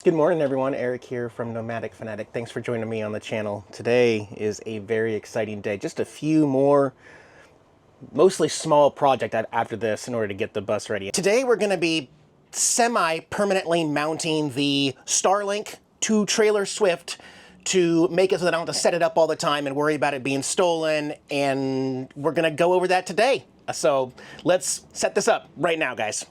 Good morning, everyone. Eric here from Nomadic Fanatic. Thanks for joining me on the channel. Today is a very exciting day. Just a few more, mostly small project after this in order to get the bus ready. Today we're going to be semi-permanently mounting the Starlink to Trailer Swift to make it so that I don't have to set it up all the time and worry about it being stolen. And we're going to go over that today. So let's set this up right now, guys.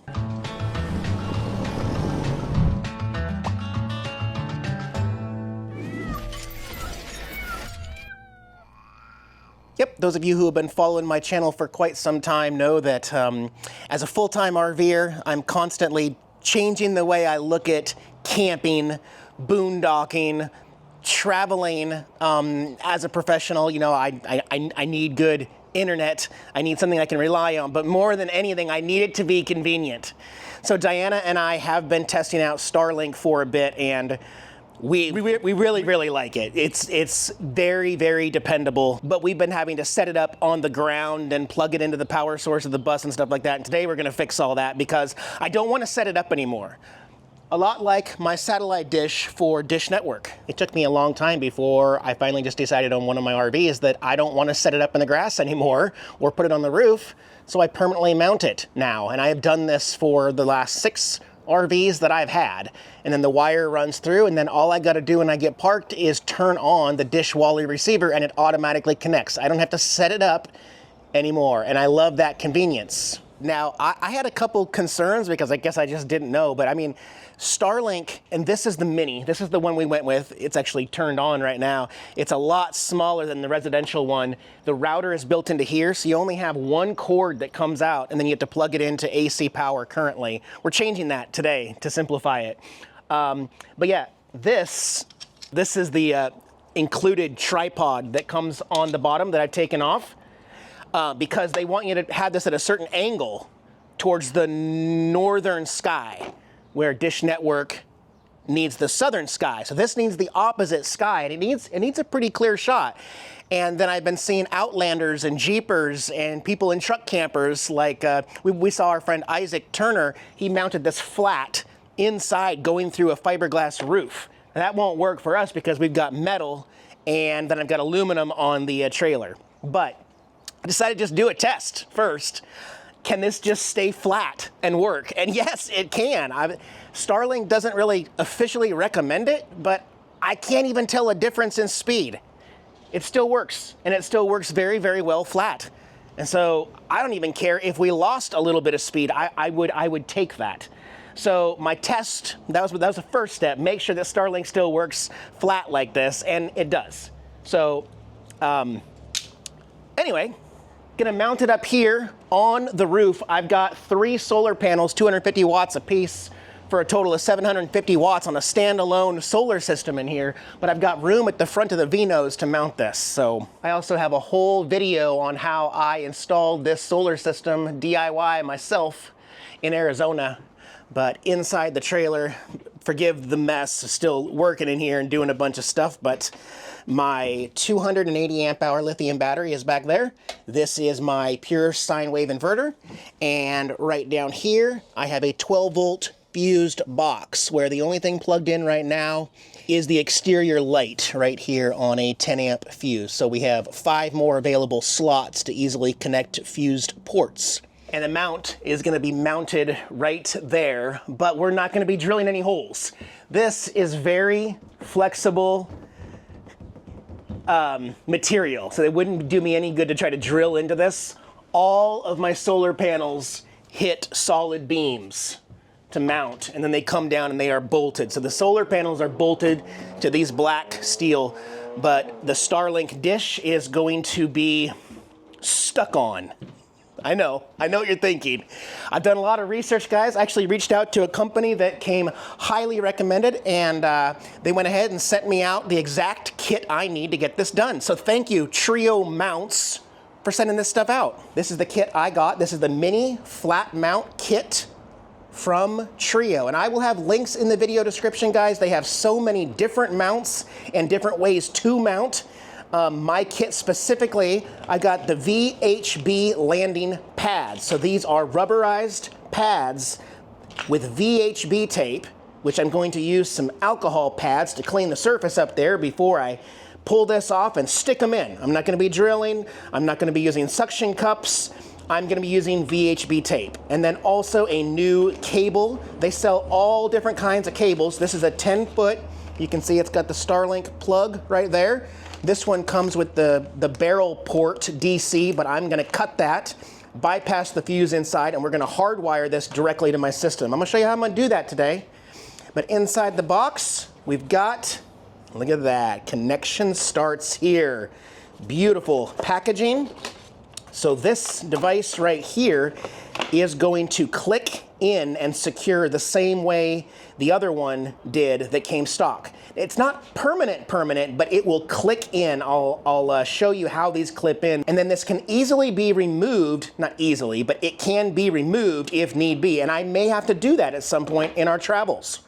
Yep, those of you who have been following my channel for quite some time know that as a full-time RVer, I'm constantly changing the way I look at camping, boondocking, traveling. As a professional, you know, I need good internet. I need something I can rely on, but more than anything, I need it to be convenient. So Diana and I have been testing out Starlink for a bit, and we really like it. It's very, very dependable, but we've been having to set it up on the ground and plug it into the power source of the bus and stuff like that. And today we're going to fix all that because I don't want to set it up anymore. A lot like my satellite dish for Dish Network. It took me a long time before I finally just decided on one of my RVs that I don't want to set it up in the grass anymore or put it on the roof, so I permanently mount it now. And I have done this for the last 6 RVs that I've had, and then the wire runs through, and then all I got to do when I get parked is turn on the Dish Wally receiver and it automatically connects. I don't have to set it up anymore, and I love that convenience. Now, I had a couple concerns because I guess I just didn't know, but I mean, Starlink, and this is the Mini, this is the one we went with. It's actually turned on right now. It's a lot smaller than the residential one. The router is built into here, so you only have one cord that comes out, and then you have to plug it into AC power currently. We're changing that today to simplify it. But yeah, this is the included tripod that comes on the bottom that I've taken off. Because they want you to have this at a certain angle towards the northern sky, where Dish Network needs the southern sky. So this needs the opposite sky, and it needs a pretty clear shot. And then I've been seeing Outlanders and Jeepers and people in truck campers, like we saw our friend Isaac Turner. He mounted this flat inside going through a fiberglass roof. Now, that won't work for us because we've got metal, and then I've got aluminum on the trailer. But I decided to just do a test first. Can this just stay flat and work? And yes, it can. Starlink doesn't really officially recommend it, but I can't even tell a difference in speed. It still works, and it still works very, very well flat. And so I don't even care if we lost a little bit of speed. I would take that. So my test, that was the first step. Make sure that Starlink still works flat like this, and it does. So anyway, gonna mount it up here on the roof. I've got 3 solar panels, 250 watts a piece, for a total of 750 watts on a standalone solar system in here, but I've got room at the front of the V-nose to mount this. So I also have a whole video on how I installed this solar system DIY myself in Arizona, but inside the trailer, forgive the mess, still working in here and doing a bunch of stuff, but my 280 amp hour lithium battery is back there. This is my pure sine wave inverter. And right down here, I have a 12 volt fused box where the only thing plugged in right now is the exterior light right here on a 10 amp fuse. So we have 5 more available slots to easily connect fused ports. And the mount is going to be mounted right there, but we're not going to be drilling any holes. This is very flexible material, so it wouldn't do me any good to try to drill into this. All of my solar panels hit solid beams to mount, and then they come down and they are bolted. So the solar panels are bolted to these black steel, but the Starlink dish is going to be stuck on. I know what you're thinking. I've done a lot of research, guys. I actually reached out to a company that came highly recommended, and they went ahead and sent me out the exact kit I need to get this done. So thank you, Trio Mounts, for sending this stuff out. This is the kit I got. This is the mini flat mount kit from Trio, and I will have links in the video description, guys. They have so many different mounts and different ways to mount. My kit specifically, I got the VHB landing pads. So these are rubberized pads with VHB tape which I'm going to use some alcohol pads to clean the surface up there before I pull this off and stick them in. I'm not going to be drilling. I'm not going to be using suction cups. I'm going to be using VHB tape. And then also a new cable. They sell all different kinds of cables. This is a 10-foot. You can see it's got the Starlink plug right there. This one comes with the barrel port DC, but I'm going to cut that, bypass the fuse inside, and we're going to hardwire this directly to my system. I'm going to show you how I'm going to do that today. But inside the box, we've got, look at that, connection starts here. Beautiful packaging. So this device right here is going to click in and secure the same way the other one did that came stock. It's not permanent, but it will click in. I'll show you how these clip in. And then this can easily be removed, not easily, but it can be removed if need be. And I may have to do that at some point in our travels.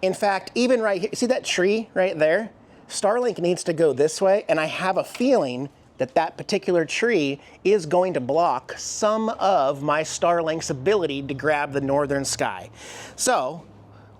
In fact, even right here, see that tree right there? Starlink needs to go this way, and I have a feeling that that particular tree is going to block some of my Starlink's ability to grab the northern sky. So,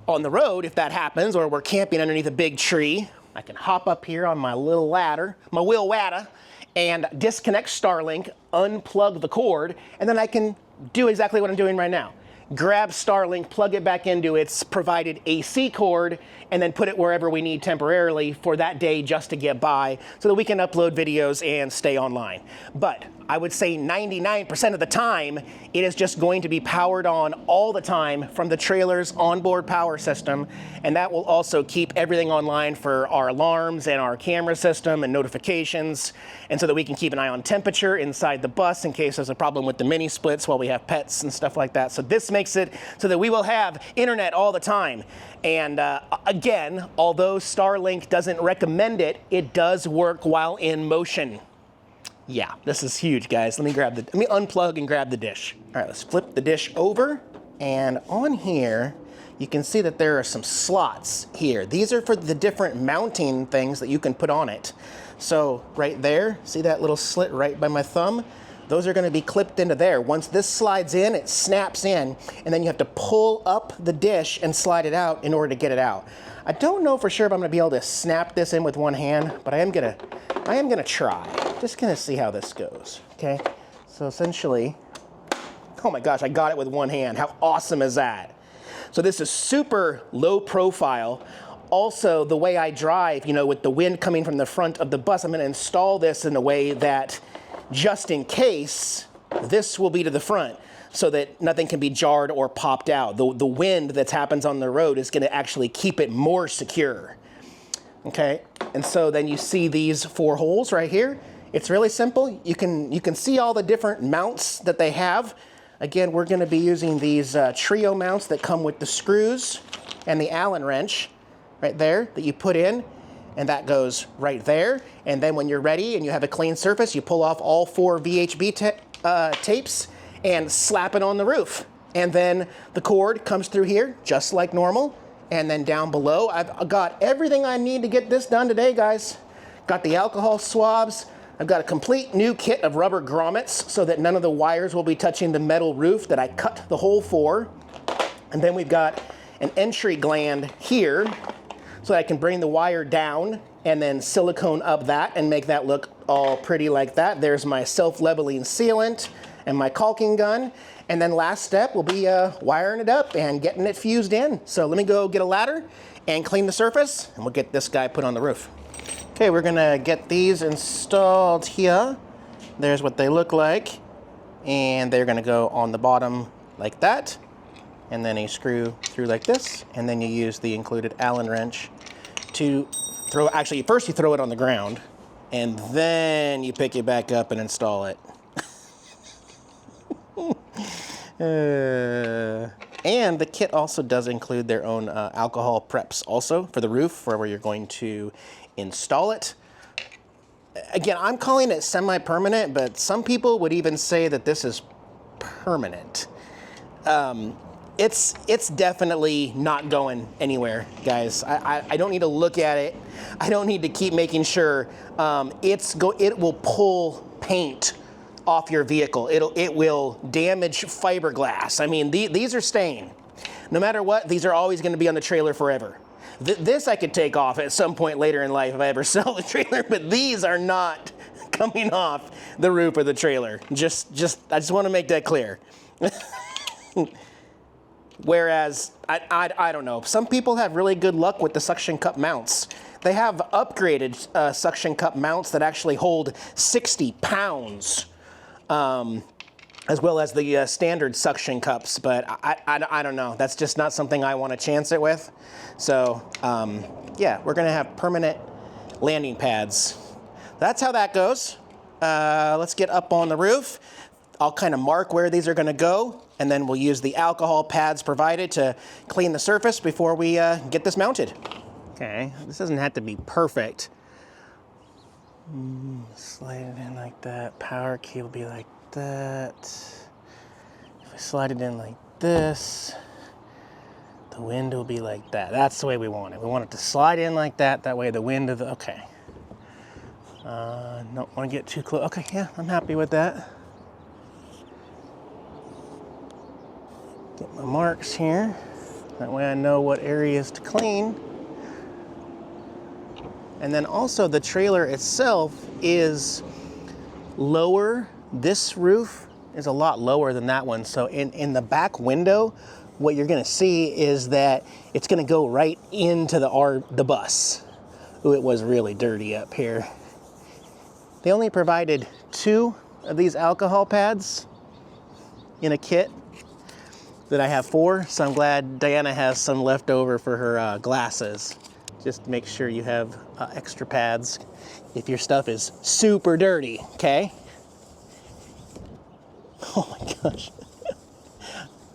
on the road, if that happens, or we're camping underneath a big tree, I can hop up here on my little ladder, my wheel wadder, and disconnect Starlink, unplug the cord, and then I can do exactly what I'm doing right now. Grab Starlink, plug it back into its provided AC cord, and then put it wherever we need temporarily for that day just to get by so that we can upload videos and stay online. But I would say 99% of the time, it is just going to be powered on all the time from the trailer's onboard power system, and that will also keep everything online for our alarms and our camera system and notifications, and so that we can keep an eye on temperature inside the bus in case there's a problem with the mini splits while we have pets and stuff like that. So this makes it so that we will have internet all the time. And again, although Starlink doesn't recommend it, it does work while in motion. Yeah, this is huge, guys. Let me unplug and grab the dish. All right, let's flip the dish over. And on here, you can see that there are some slots here. These are for the different mounting things that you can put on it. So right there, see that little slit right by my thumb? Those are going to be clipped into there. Once this slides in, it snaps in, and then you have to pull up the dish and slide it out in order to get it out. I don't know for sure if I'm going to be able to snap this in with one hand, but I am gonna try. Just gonna see how this goes. Okay. So essentially, oh my gosh, I got it with one hand. How awesome is that? So this is super low profile. Also, the way I drive, you know, with the wind coming from the front of the bus, I'm going to install this in a way that, just in case, this will be to the front so that nothing can be jarred or popped out. The wind that happens on the road is going to actually keep it more secure. Okay, and so then you see these 4 holes right here. It's really simple. You can see all the different mounts that they have. Again, we're going to be using these trio mounts that come with the screws and the Allen wrench right there that you put in, and that goes right there. And then when you're ready and you have a clean surface, you pull off all 4 VHB tapes and slap it on the roof. And then the cord comes through here just like normal. And then down below, I've got everything I need to get this done today, guys. Got the alcohol swabs. I've got a complete new kit of rubber grommets so that none of the wires will be touching the metal roof that I cut the hole for. And then we've got an entry gland here so that I can bring the wire down and then silicone up that and make that look all pretty like that. There's my self-leveling sealant and my caulking gun. And then last step will be wiring it up and getting it fused in. So let me go get a ladder and clean the surface, and we'll get this guy put on the roof. Okay, we're gonna get these installed here. There's what they look like. And they're gonna go on the bottom like that. And then you screw through like this. And then you use the included Allen wrench to throw, actually first you throw it on the ground, and then you pick it back up and install it. And the kit also does include their own alcohol preps also for the roof for where you're going to install it. Again, I'm calling it semi-permanent, but some people would even say that this is permanent. It's definitely not going anywhere, guys. I don't need to look at it. I don't need to keep making sure. It will pull paint off your vehicle. It will damage fiberglass. I mean, these are staying. No matter what, these are always going to be on the trailer forever. This I could take off at some point later in life if I ever sell the trailer, but these are not coming off the roof of the trailer. I just want to make that clear. Whereas, I don't know, some people have really good luck with the suction cup mounts. They have upgraded suction cup mounts that actually hold 60 pounds, as well as the standard suction cups, but I don't know. That's just not something I want to chance it with. So, yeah, we're gonna have permanent landing pads. That's how that goes. Let's get up on the roof. I'll kind of mark where these are gonna go, and then we'll use the alcohol pads provided to clean the surface before we get this mounted. Okay, this doesn't have to be perfect. Slide it in like that. Power key will be like that. If I slide it in like this, the wind will be like that. That's the way we want it. We want it to slide in like that. That way the wind of the, okay. Don't want to get too close. Okay, yeah, I'm happy with that. Get my marks here. That way I know what areas to clean. And then also the trailer itself is lower. This roof is a lot lower than that one. So in the back window, what you're gonna see is that it's gonna go right into the bus. Ooh, it was really dirty up here. They only provided 2 of these alcohol pads in a kit that I have 4. So I'm glad Diana has some left over for her glasses. Just make sure you have extra pads if your stuff is super dirty, okay? Oh my gosh.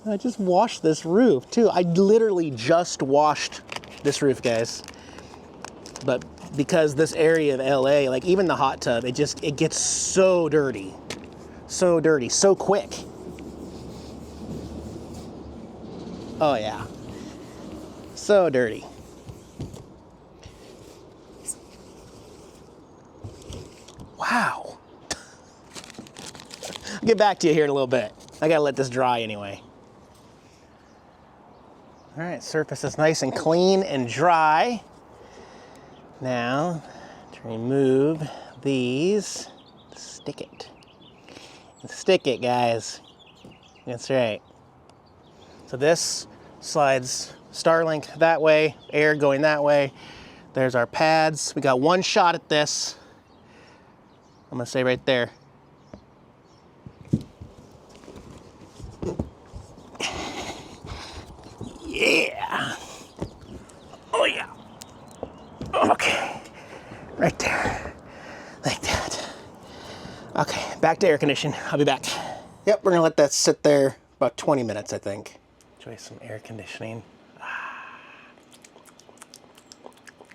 I just washed this roof too. I literally just washed this roof, guys. But because this area of LA, like even the hot tub, it gets so dirty. So dirty, so quick. Oh yeah. So dirty. Wow. I'll get back to you here in a little bit. I gotta let this dry anyway. All right, surface is nice and clean and dry. Now, to remove these, stick it. Stick it, guys. That's right. So this slides Starlink that way, air going that way. There's our pads. We got one shot at this. I'm gonna say right there. Yeah. Oh yeah. Okay. Right there. Like that. Okay, back to air condition. I'll be back. Yep, we're gonna let that sit there about 20 minutes, I think. Enjoy some air conditioning.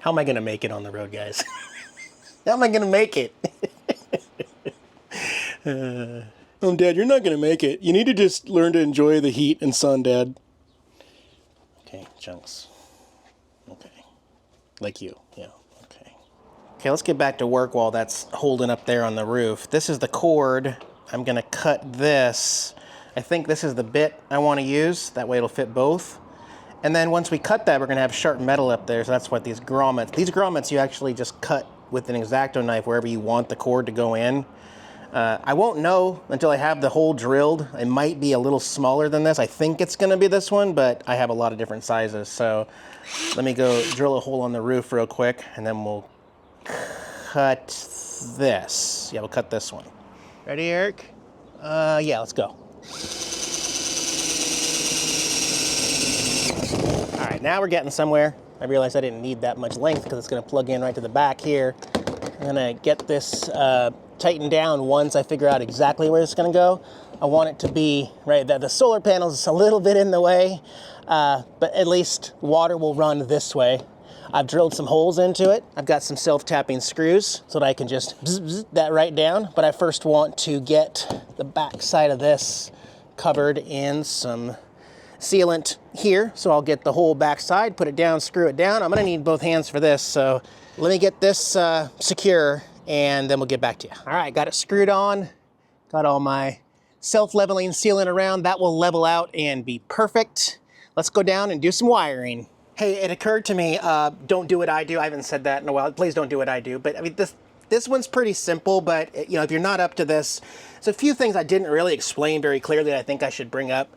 How am I gonna make it on the road, guys? How am I gonna make it? Dad, you're not gonna make it. You need to just learn to enjoy the heat and sun, Dad. Okay, chunks. Okay. Like you, yeah, okay. Okay, let's get back to work while that's holding up there on the roof. This is the cord. I'm gonna cut this. I think this is the bit I wanna use. That way it'll fit both. And then once we cut that, we're gonna have sharp metal up there. So that's what these grommets you actually just cut with an X-Acto knife wherever you want the cord to go in. I won't know until I have the hole drilled. It might be a little smaller than this. I think it's gonna be this one, but I have a lot of different sizes. So let me go drill a hole on the roof real quick, and then we'll cut this. Yeah, we'll cut this one. Ready, Eric? Yeah, let's go. All right, now we're getting somewhere. I realized I didn't need that much length because it's gonna plug in right to the back here. I'm gonna get this tightened down once I figure out exactly where it's gonna go. I want it to be, right, that the solar panel is a little bit in the way, but at least water will run this way. I've drilled some holes into it. I've got some self-tapping screws so that I can just bzz, bzz, that right down, but I first want to get the back side of this covered in some sealant here. So I'll get the whole back side, put it down, screw it down. I'm gonna need both hands for this, so let me get this secure and then we'll get back to you. All right, got it screwed on. Got all my self-leveling sealant around. That will level out and be perfect. let's go down and do some wiring. Hey, it occurred to me, don't do what I do. I haven't said that in a while. Please don't do what I do. But I mean, this one's pretty simple, but you know, if you're not up to this, there's a few things I didn't really explain very clearly that I think I should bring up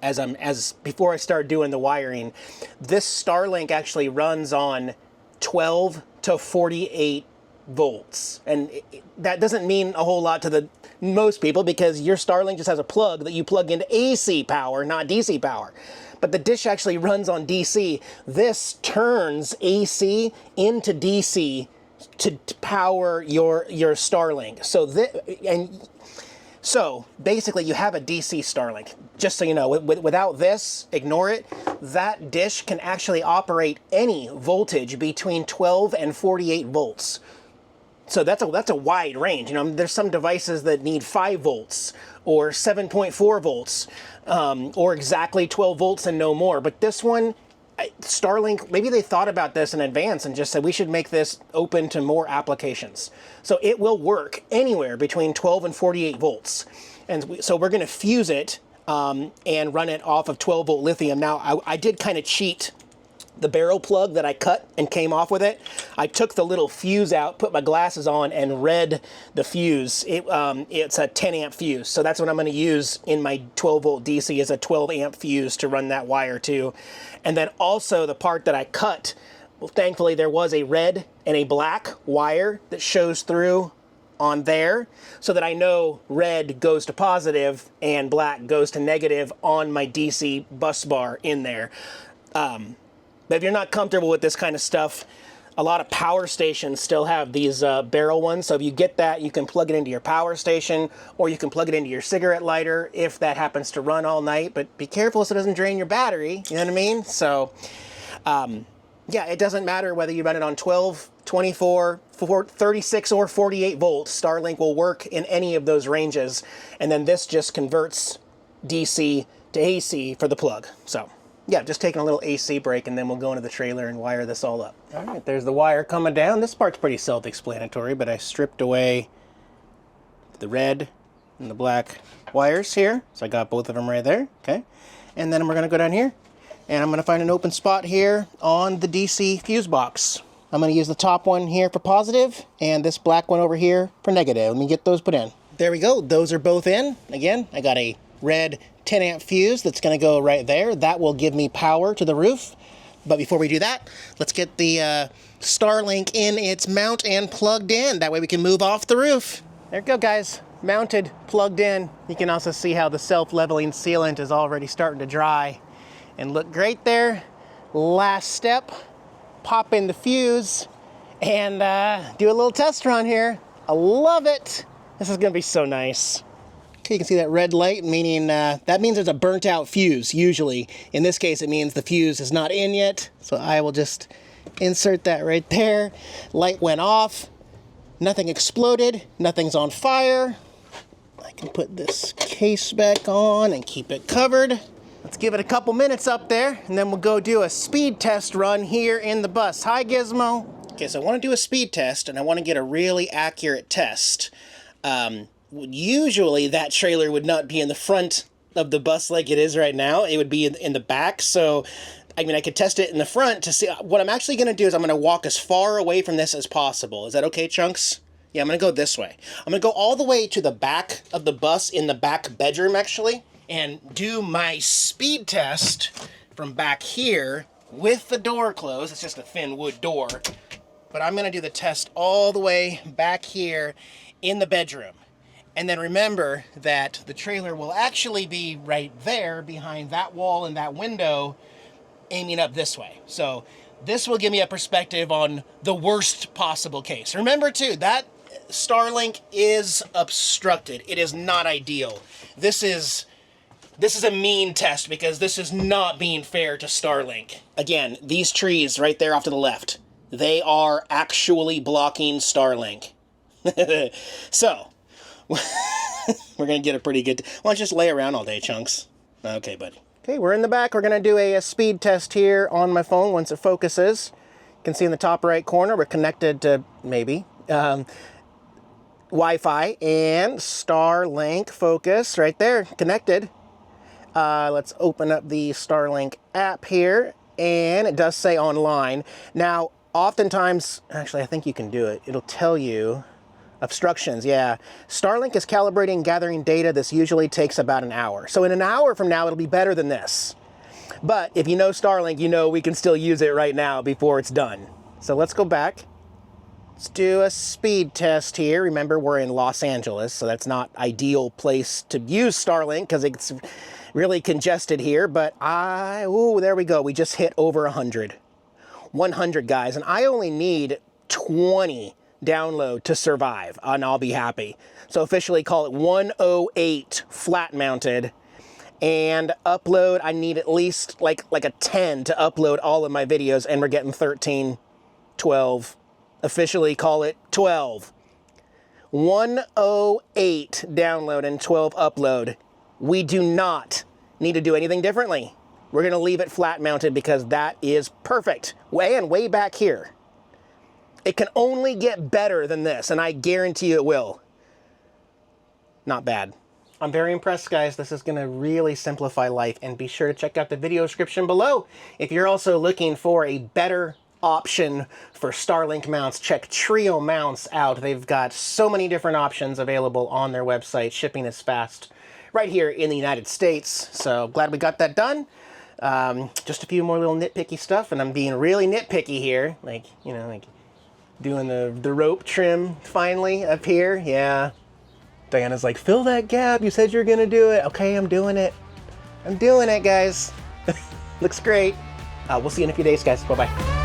before I start doing the wiring. This Starlink actually runs on 12 to 48 volts. And that doesn't mean a whole lot to most people, because your Starlink just has a plug that you plug into AC power, not DC power. But the dish actually runs on DC. This turns AC into DC to power your Starlink. So basically you have a DC Starlink. Just so you know, without this, ignore it. That dish can actually operate any voltage between 12 and 48 volts. So that's a wide range. You know, there's some devices that need 5 volts or 7.4 volts or exactly 12 volts and no more. But this one, Starlink, maybe they thought about this in advance and just said we should make this open to more applications. So it will work anywhere between 12 and 48 volts. And so we're going to fuse it and run it off of 12 volt lithium. Now, I did kind of cheat the barrel plug that I cut and came off with it. I took the little fuse out, put my glasses on, and read the fuse. It's a 10 amp fuse, so that's what I'm going to use in my 12 volt DC is a 12 amp fuse to run that wire to. And then also the part that I cut, well, thankfully there was a red and a black wire that shows through on there, so that I know red goes to positive and black goes to negative on my DC bus bar in there. But if you're not comfortable with this kind of stuff, a lot of power stations still have these barrel ones. So if you get that, you can plug it into your power station, or you can plug it into your cigarette lighter if that happens to run all night. But be careful so it doesn't drain your battery, you know what I mean? So yeah, it doesn't matter whether you run it on 12, 24, 36, or 48 volts. Starlink will work in any of those ranges. And then this just converts DC to AC for the plug. So yeah, just taking a little AC break, and then we'll go into the trailer and wire this all up. All right, there's the wire coming down. This part's pretty self-explanatory, but I stripped away the red and the black wires here. So I got both of them right there, okay? And then we're gonna go down here, and I'm gonna find an open spot here on the DC fuse box. I'm gonna use the top one here for positive, and this black one over here for negative. Let me get those put in. There we go, those are both in. Again, I got a red 10 amp fuse that's going to go right there. That will give me power to the roof. But before we do that, let's get the Starlink in its mount and plugged in. That way we can move off the roof. There we go, guys. Mounted, plugged in. You can also see how the self-leveling sealant is already starting to dry and look great there. Last step, pop in the fuse and do a little test run here. I love it. This is going to be so nice. Okay, you can see that red light, meaning that means there's a burnt out fuse, usually. In this case, it means the fuse is not in yet. So I will just insert that right there. Light went off. Nothing exploded. Nothing's on fire. I can put this case back on and keep it covered. Let's give it a couple minutes up there, and then we'll go do a speed test run here in the bus. Hi, Gizmo. Okay, so I want to do a speed test, and I want to get a really accurate test. Usually that trailer would not be in the front of the bus like it is right now. It would be in the back. So, I mean, I could test it in the front to see. What I'm actually going to do is I'm going to walk as far away from this as possible. Is that okay, Chunks? Yeah, I'm going to go this way. I'm going to go all the way to the back of the bus in the back bedroom, actually, and do my speed test from back here with the door closed. It's just a thin wood door. But I'm going to do the test all the way back here in the bedroom. And then remember that the trailer will actually be right there behind that wall and that window, aiming up this way. So this will give me a perspective on the worst possible case. Remember too, that Starlink is obstructed. It is not ideal. This is a mean test because this is not being fair to Starlink. Again, these trees right there off to the left, they are actually blocking Starlink. So, we're going to get a pretty good... Why don't you just lay around all day, Chunks? Okay, buddy. Okay, we're in the back. We're going to do a speed test here on my phone once it focuses. You can see in the top right corner, we're connected to, maybe, Wi-Fi and Starlink focus right there, connected. Let's open up the Starlink app here, and it does say online. Now, oftentimes, actually, I think you can do it. It'll tell you obstructions, yeah. Starlink is calibrating and gathering data. This usually takes about an hour. So in an hour from now, it'll be better than this. But if you know Starlink, you know we can still use it right now before it's done. So let's go back. Let's do a speed test here. Remember, we're in Los Angeles, so that's not ideal place to use Starlink because it's really congested here. But there we go. We just hit over 100. 100, guys. And I only need 20 download to survive, and I'll be happy. So officially call it 108 flat mounted. And upload, I need at least like a 10 to upload all of my videos, and we're getting 13, 12. Officially call it 12. 108 download and 12 upload. We do not need to do anything differently. We're going to leave it flat mounted because that is perfect. Way back here. It can only get better than this, and I guarantee you it will. Not bad. I'm very impressed, guys. This is going to really simplify life, and be sure to check out the video description below. If you're also looking for a better option for Starlink mounts, check Trio Mounts out. They've got so many different options available on their website. Shipping is fast right here in the United States. So glad we got that done. Just a few more little nitpicky stuff, and I'm being really nitpicky here. Like, you know, like doing the rope trim finally up here. Yeah. Diana's like, fill that gap. You said you're gonna do it. Okay, I'm doing it. I'm doing it, guys. Looks great. We'll see you in a few days, guys. Bye-bye.